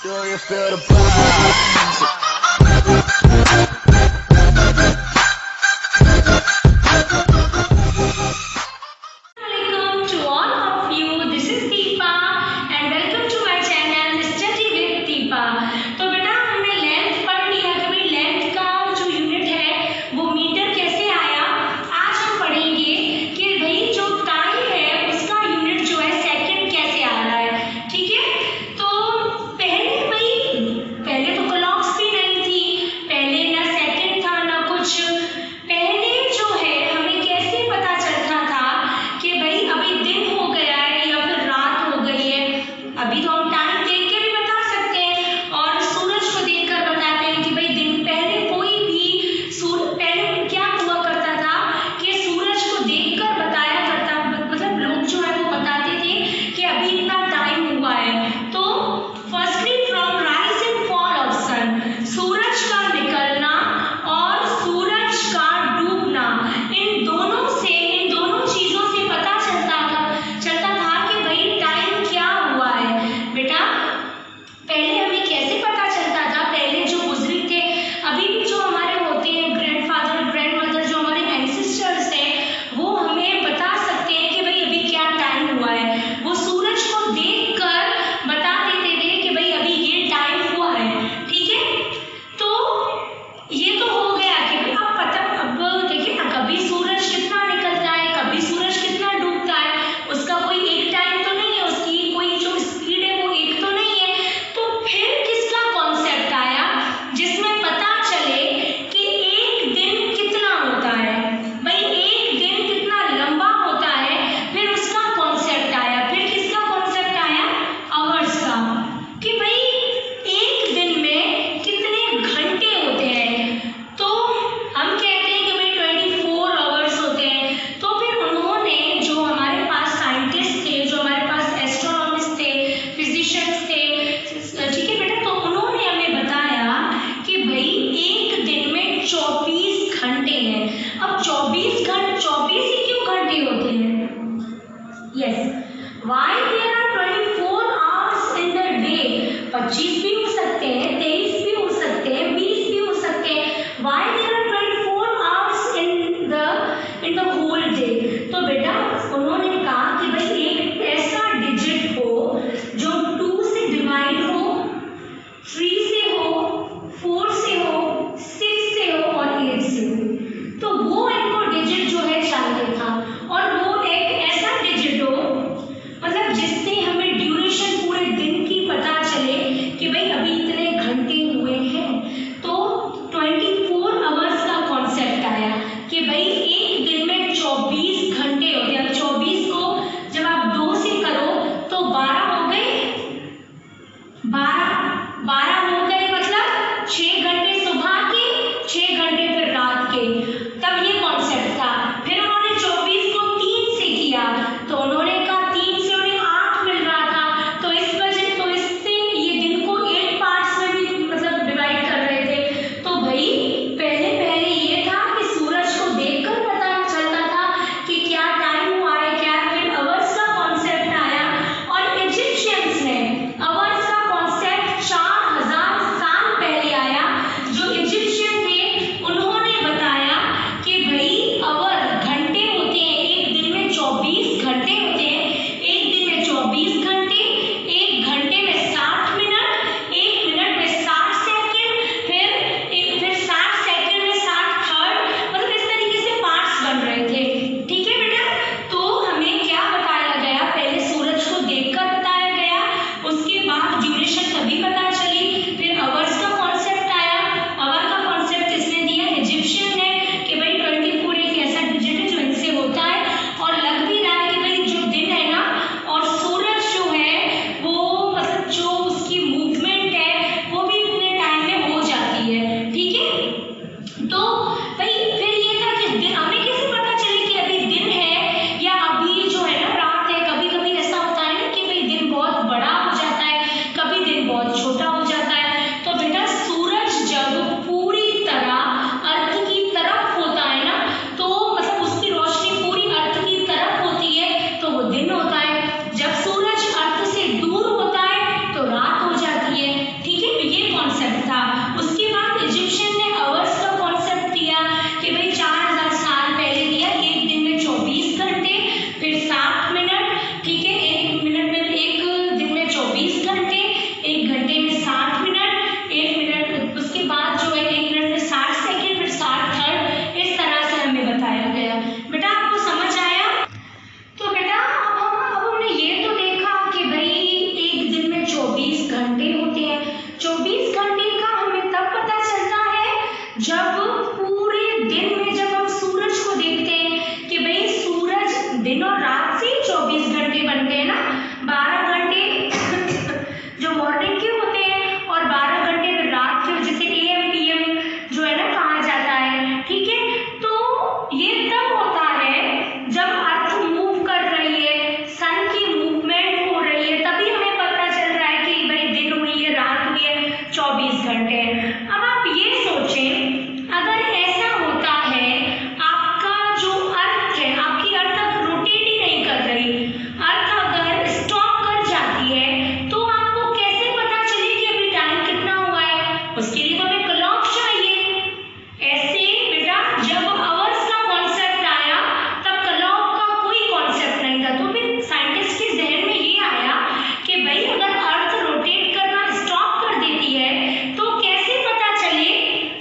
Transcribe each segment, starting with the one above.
Do you feel the vibe? Welcome to all of you. This is Deepa and welcome to my channel Study with Deepa. तो बेटा हमने length पढ़ लिया कि भाई length का जो यूनिट है वो मीटर कैसे आया। आज हम पढ़ेंगे कि भाई जो टाइम है उसका यूनिट जो है सेकंड कैसे आ रहा है। ठीक है, तो पहले तो क्लॉक्स भी नहीं थी, पहले ना सेकंड था ना कुछ। पहले जो है हमें कैसे पता चलता था कि भाई अभी दिन हो गया है या फिर रात हो गई है। अभी तो हम टाइम देख के भी बता सकते हैं और सूरज को देखकर बताते हैं कि भाई दिन। पहले कोई भी पहले क्या हुआ करता था कि सूरज को देखकर बताया करता, मतलब लोग जो है वो बताते थे कि अभी इतना टाइम हुआ है। तो firstly from rise and fall of sun, सूरज का निकलना और सूरज का डूबना, इन दोनों चीजों से पता चलता था कि भाई टाइम क्या हुआ है। बेटा पहले हमें कैसे पता चलता था, पहले जो बुजुर्ग थे, अभी भी जो हमारे होते हैं ग्रैंडफादर ग्रैंडमदर, जो हमारे एंसेस्टर्स हैं, वो हमें बता सकते हैं कि भाई अभी क्या टाइम हुआ है। वो सूरज को देखकर बता देते थे कि भाई अभी ये टाइम हुआ है। ठीक है, तो ये तो हो गया कि भाई अब देखिए ना, कभी सूरज कितना निकलता है, कभी सूरज कितना डूबता है, उसका कोई एक टाइम तो नहीं है, उसकी कोई जो स्पीड है वो एक तो नहीं है। तो फिर किसका कॉन्सेप्ट आया जिसमें पता चले कि एक दिन कितना होता है, भाई एक दिन कितना लंबा होता है। फिर उसका कॉन्सेप्ट आया, फिर किसका कॉन्सेप्ट आया, आवर्स का, कि भाई एक दिन में कितने घंटे होते हैं। तो हम कहते हैं कि भाई 24 आवर्स होते हैं। तो फिर उन्होंने, जो हमारे पास साइंटिस्ट थे, जो हमारे पास एस्ट्रोनॉमिस्ट थे, फिजिशियंस थे, ठीक है बेटा, तो उन्होंने हमें बताया कि भाई एक दिन में 24 घंटे हैं। अब 24 ही क्यों घंटे होते हैं? Yes, why there are 24 hours in the day. 25 भी हो सकते हैं, 23 भी हो सकते हैं, 20 भी हो सकते हैं। Why there are 24 hours in the whole day. तो बेटा उन्होंने कहा कि भाई एक ऐसा डिजिट हो जो 2 से डिवाइड हो, 3 से हो, 4 से हो, 6 से हो और 8 से हो। तो वो इनको डिजिट जो है चाहिए था, और वो एक ऐसा डिजिट हो मतलब जिससे हमें ड्यूरेशन पूरे दिन की पता चले कि भाई अभी इतने घंटे हुए हैं। तो 24 आवर्स का कॉन्सेप्ट आया कि भाई एक दिन में 24 घंटे होते हैं। अब 24 को जब आप 2 से करो तो 12 हो गए, 12 हो गए, मतलब 6 घंटे सुबह के, 6 घंटे फिर रात के। तब ये कॉन्सेप्ट था। फिर उन्होंने 24 को 3 से किया, तो उन्होंने कहा 3 से उन्हें 8 मिल रहा था। तो इस वजह, तो इससे ये दिन को 8 पार्ट्स में भी मतलब डिवाइड कर रहे थे। तो भाई पहले ये था कि सूरज को देखकर पता चलता था कि क्या टाइम हुआ है, क्या। फिर आवर्स का कॉन्सेप्ट आया और इजिप्शियंस ने आवर्स का कॉन्सेप्ट 4000 साल पहले आया। जो इजिप्शियन थे उन्होंने बताया कि भाई आवर घंटे होते हैं, एक दिन में 24 घंटे होते हैं। एक दिन में 24 घंटे, एक घंटे में 60 मिनट, एक मिनट में 60 सेकंड, फिर 60 सेकंड में 60 थर्ड, मतलब इस तरीके से पार्ट्स बन रहे थे। ठीक है बेटा, तो हमें क्या बताया गया, पहले सूरज को देखकर बताया गया, उसके बाद ड्यूरेशन तभी पता चली। फिर आवर्स का कॉन्सेप्ट आया। आवर का कॉन्सेप्ट किसने दिया, इजिप्शियन ने, कि भाई 24 एक ऐसा डिजिट है जो इनसे होता है। और लग भी रहा है कि भाई जो दिन है ना और सूरज जो है वो मतलब जो उसकी मूवमेंट है वो भी इतने टाइम में हो जाती है। ठीक है, तो भाई फिर ये था कि दिन, हमें कैसे पता चले कि अभी दिन है या अभी जो है ना रात है। कभी कभी ऐसा होता है ना कि भाई दिन बहुत बड़ा हो जाता है, कभी दिन बहुत छोटा 24 घंटे है। अब आप ये सोचें, अगर ऐसा होता है आपका जो अर्थ है, आपकी अर्थ अब रोटेट ही नहीं कर रही, अर्थ अगर स्टॉप कर जाती है तो आपको कैसे पता चले कि अभी टाइम कितना हुआ है? उसके लिए तो हमें क्लॉक चाहिए। ऐसे बेटा जब आवर्स का कॉन्सेप्ट आया तब क्लॉक का कोई कॉन्सेप्ट नहीं था, तो फिर साइंटिस्ट के जहन में ये आया कि भाई अगर अर्थ रोटेट करना स्टॉप कर देती है तो कैसे पता चले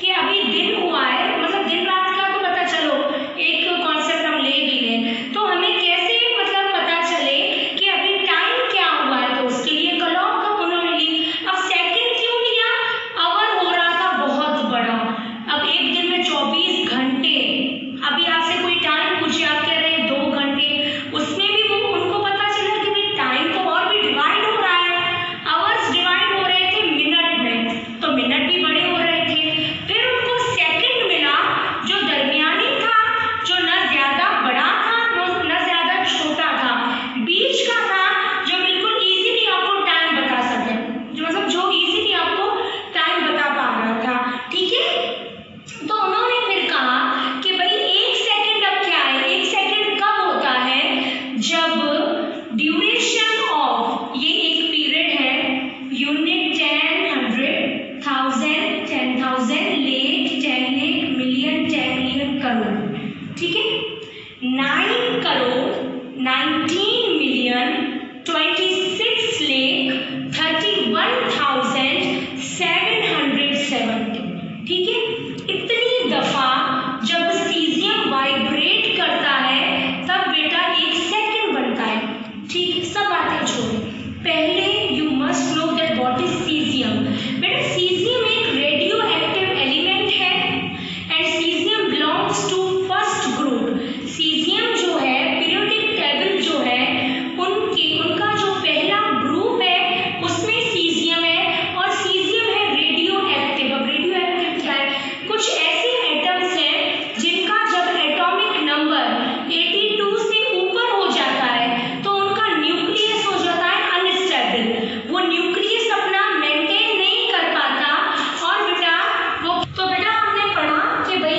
कि अभी दिन हुआ है, मतलब दिन रात का तो पता चलो एक कॉन्सेप्ट हम ले भी लें, तो हमें कैसे मतलब पता चले कि अभी टाइम क्या हुआ है? तो उसके लिए क्लॉक का उन्होंने ली। अब सेकंड क्यों लिया? आवर हो रहा था बहुत बड़ा, अब एक दिन में 24 घंटे, अभी आपसे कोई टाइम पूछे आप कह रहे हैं 2 घंटे, उसमें भी वो उनको पता चला कि भाई टाइम तो और भी डिवाइड हो रहा है। आवर्स डिवाइड हो रहे थे मिनट में, तो मिनट भी बड़े हो रहे थे। फिर उनको सेकंड मिला जो दरमियानी था, जो न ज्यादा बड़ा था न ज्यादा छोटा था, बीच का था, जो बिल्कुल इजीली आपको टाइम बता सके, जो मतलब जो इजीली आपको टाइम बता पा रहा था। ठीक है, तो उन्होंने फिर कहा कि भाई 1 सेकंड अब क्या है? 1 सेकंड कब होता है? जब ड्यूरेशन ऑफ, ये एक पीरियड है, यूनिट 10, 100, 1000, 10,000, लेख 10 लेख, मिलियन 10 मिलियन, करोड़। ठीक है, 9 करोड़ 19 मिलियन 26 लेख 31,770। ठीक है, इतनी दफा जब सीजियम वाइब्रेट करता है तब बेटा 1 सेकंड बनता है। ठीक, सब बातें छोड़ो, पहले you must know that what is caesium. बेटा सीजियम एक रेडियो एक्टिव एलिमेंट है and caesium belongs to first group. Caesium जो है पीरियोडिक टेबल जो है उनका जो पहला ग्रुप है उसमें सीजियम है, और सीजियम है रेडियो एक्टिव। अब रेडियो एक्टिव क्या है? कुछ ऐसे एटम्स हैं जिनका जब एटॉमिक नंबर 82 से ऊपर हो जाता है तो उनका न्यूक्लियस हो जाता है अनस्टेबल, वो न्यूक्लियस अपना मेंटेन नहीं कर पाता, और बेटा वो तो बेटा हमने पढ़ा कि भाई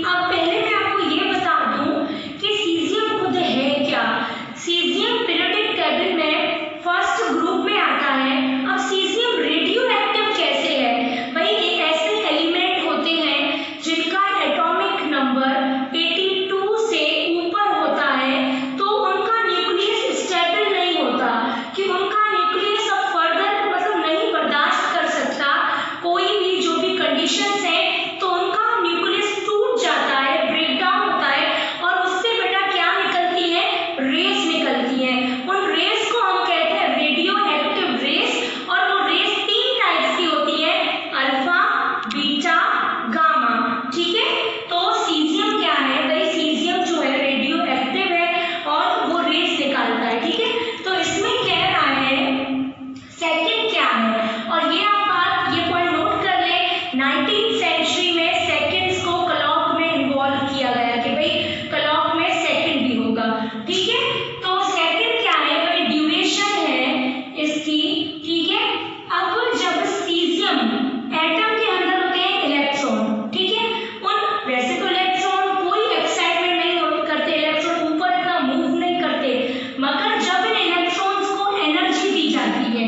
अब पहले मैं आपको ये बता दूं कि सीजियम खुद है क्या। सीजियम पीरियोडिक टेबल में फर्स्ट ग्रुप में आता है। अब सीजियम रेडियो एक्टिव कैसे है? भाई एक ऐसे एलिमेंट होते हैं जिनका एटॉमिक नंबर 82 से ऊपर होता है तो उनका न्यूक्लियस स्टेबल नहीं होता, कि उनका न्यूक्लियस अब फर्दर मतलब नहीं बर्दाश्त कर सकता कोई भी जो भी कंडीशंस है, तो उनका न्यूक्लियस टूट जाता है, ब्रेक डाउन होता है, और उससे बेटा क्या निकलती है? रेस निकलती है। उन रेस को हम कहते हैं रेडियो एक्टिव रेस, और वो रेस 3 टाइप्स की होती है, अल्फा, बीटा, गामा। ठीक है, तो सीजियम क्या है? भाई सीजियम जो है रेडियो एक्टिव है और वो रेस निकालता है। ठीक है, तो इसमें कह रहा है सेकंड क्या है, और ये आप बात ये पॉइंट नोट कर ले, 19th सेंचुरी में सेकंड्स को क्लॉक में इन्वॉल्व किया गया कि भाई क्लॉक में सेकंड भी होगा। ठीक है, तो सेकंड क्या है? भाई ड्यूरेशन है इसकी। ठीक है, अब जब सीजियम एटम के अंदर होते हैं इलेक्ट्रॉन, ठीक है, उन वैसे तो इलेक्ट्रॉन कोई एक्साइटमेंट नहीं करते, इलेक्ट्रॉन ऊपर इतना मूव नहीं करते, मगर जब इन इलेक्ट्रॉन्स को एनर्जी दी जाती है,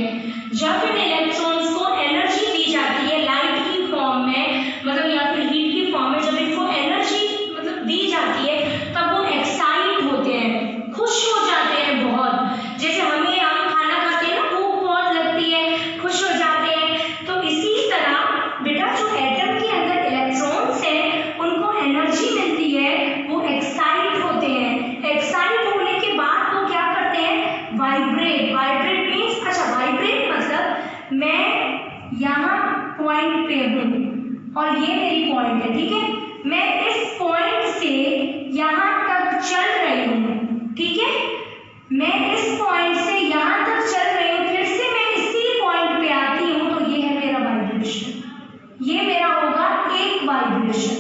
जब इन इलेक्ट्रॉन्स को एनर्जी दी जाती है लाइट की फॉर्म में, मतलब या फिर हीट की फॉर्म में, जब इनको एनर्जी मतलब दी जाती है तब वो एक्साइट होते हैं, खुश हो जाते हैं बहुत। जैसे हमें हम खाना खाते हैं ना, भूख बहुत लगती है, खुश हो जाते हैं, तो इसी तरह बेटा जो एटम के अंदर इलेक्ट्रॉन्स हैं उनको एनर्जी मिलती है, वो एक्साइट होते हैं। एक्साइट होने के बाद वो क्या करते हैं? वाइब्रेट। वाइब्रेट मीन्स, अच्छा वाइब्रेट मतलब मैं यहाँ पॉइंट पे हूँ और ये मेरी पॉइंट है। ठीक है, मैं इस पॉइंट से यहाँ तक चल रही हूँ। ठीक है, मैं इस पॉइंट से यहाँ तक चल रही हूँ, फिर से मैं इसी पॉइंट पे आती हूँ, तो ये है मेरा वाइब्रेशन, ये मेरा होगा एक वाइब्रेशन।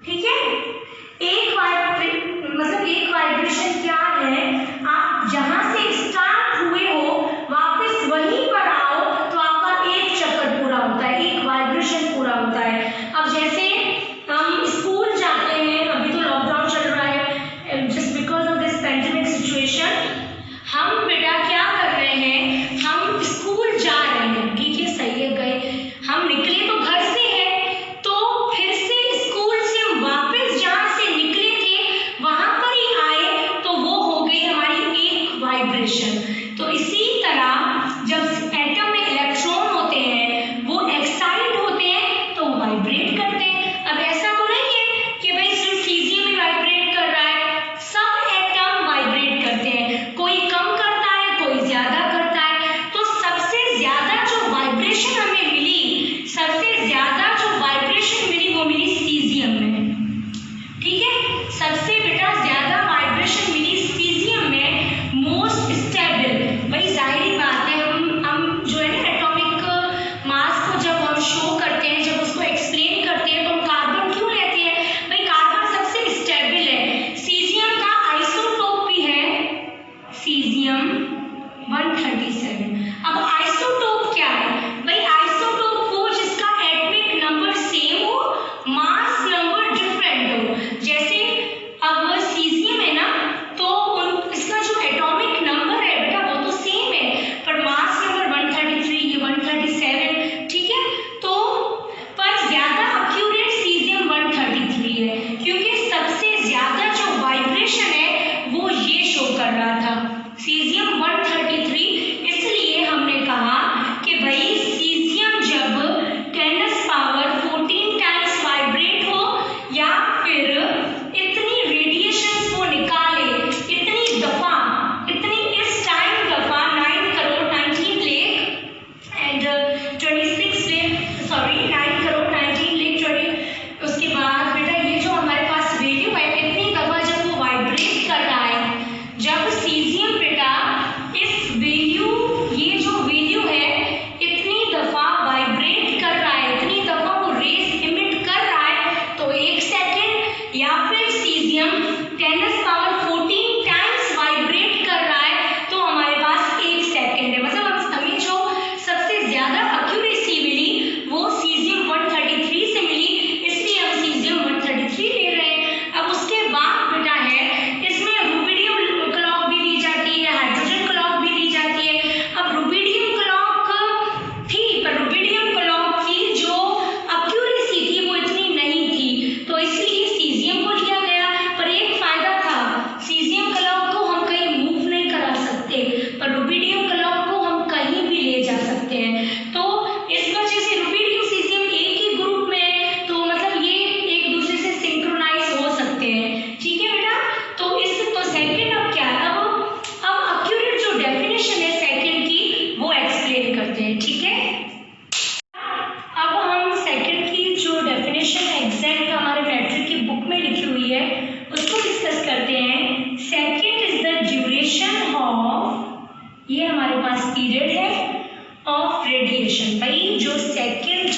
ठीक है, एक वाइब्रेशन क्या है? आप जहाँ से स्टार्ट हुए हो वापस वहीं पर आओ तो आपका एक चक्कर पूरा होता है, एक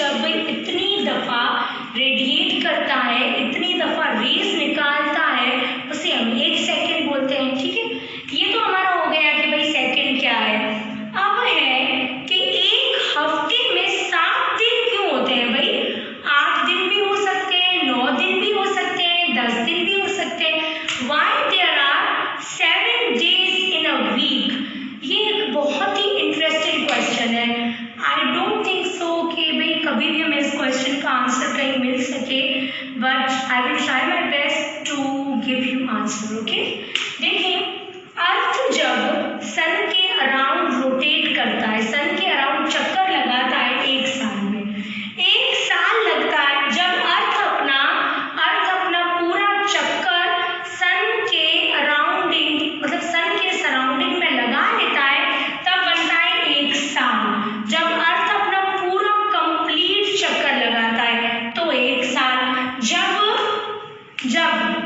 जब इतनी दफ़ा रेडिएट करता है, इतनी दफ़ा रेस निकालता है, उसे हम 1 सेकेंड बोलते हैं। ठीक है, ये तो हमारा हो गया कि भाई सेकेंड क्या है। अब है कि एक हफ्ते में 7 दिन क्यों होते हैं भाई? 8 दिन भी हो सकते हैं, 9 दिन भी हो सकते हैं, 10 दिन भी हो सकते हैं। Why there are 7 days in a week? ये एक बहुत ही इंटरेस्टिंग क्वेश्चन है। आई डोंट थिंक सो कि भाई कभी भी हमें इस क्वेश्चन का आंसर कहीं मिल सके, but I will try my best to give you answer. Okay, देखिए, अर्थ जब सन के अराउंड रोटेट करता है, सन के अराउंड चक्कर लगाता है 1 साल में, 1 साल लगता है। जब अर्थ अपना पूरा चक्कर सन के अराउंडिंग, मतलब सन के सराउंडिंग में लगा लेता है, तब बनता है 1 साल। जब अर्थ अपना पूरा कंप्लीट चक्कर लगाता है तो 1 साल।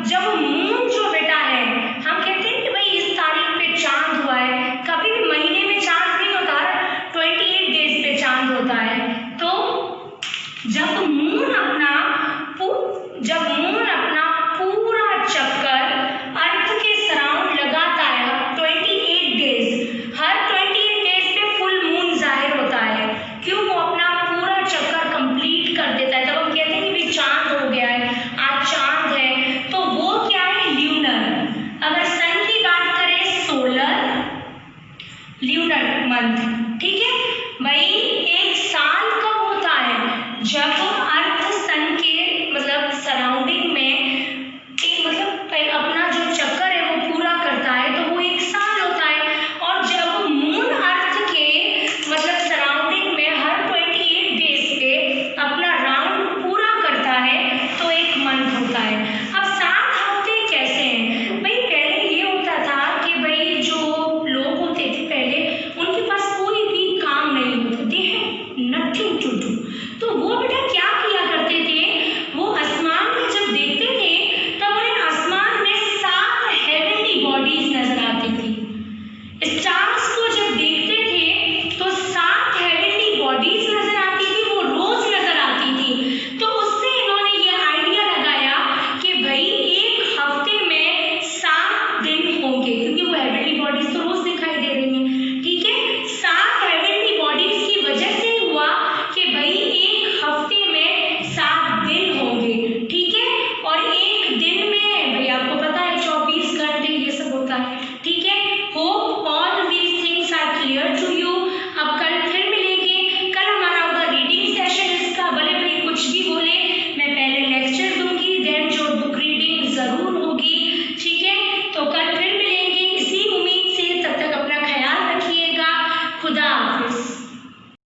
जब मून जो बेटा है, हम कहते हैं कि भाई इस तारीख पे चांद हुआ है, कभी भी महीने में चांद नहीं होता, 28 डेज पे चांद होता है। तो जब मून अपना पूरा चक्कर अर्थ के सराउंड लगाता है, 28 डेज, हर 28 डेज पे फुल मून जाहिर होता है। क्यों? वो अपना पूरा चक्कर कंप्लीट कर देता है। तब हम कहते हैं कि भाई चांद हो गया है, आज चांद है। तो वो क्या है? ल्यूनर। अगर सन की बात करें, सोलर, ल्यूनर मंथ। ठीक है भाई, 1 साल कब होता है? जब अर्थ सन के मतलब सराउंडिंग में अपना जो चक्कर है वो पूरा करता है, तो वो 1 साल होता है। और जब मून अर्थ के मतलब सराउंडिंग में हर 28 डेज पे अपना राउंड पूरा करता है, तो 1 मंथ होता है। अब 7 हफ्ते कैसे हैं भाई? पहले ये होता था कि भाई जो लोग होते थे पहले, उनके पास कोई भी काम नहीं होता, दे हैव नथिंग टू